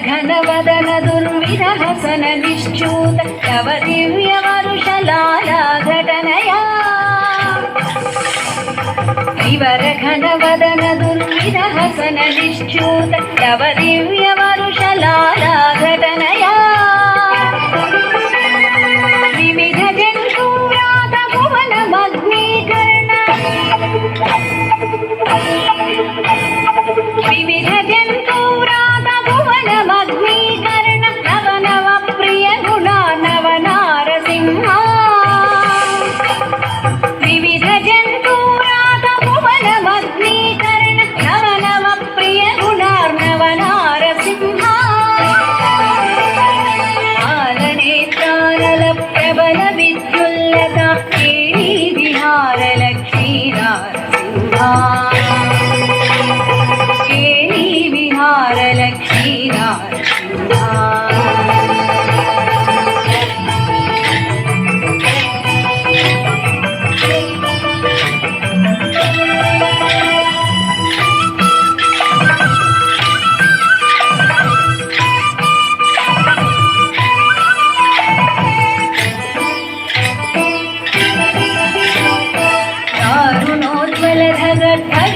घनवदन दुर्विरहसन निश्चूत तव दिव्यवरुषलाला घटनया इवर घनवदन दुर्विरहसन निश्चूत तव दिव्यवरुषलाला घटनया विविध जन्तूरात भुवनमग्नीकर्ण विविध जन्तूरात भुवनमग्नीकर्ण नव नव प्रिय गुणा नव नारसिंहा विविध जन्तूरात भुवनमग्नीकर्ण नव नव प्रिय गुणा नव नारसिंहा आलनेत्रानल प्रबल विद्युल्लता केळी विहार लक्ष्मी नारसिंहा लक्ष्मी नारसिंहा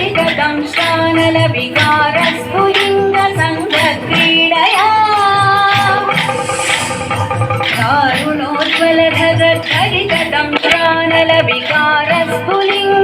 दारुणोज्ज्वलधगद्धरितदंशानल विकारस्फुलिङ्ग संघक्रीडया दारुणोज्ज्वलधगद्धरितदंशानल विकार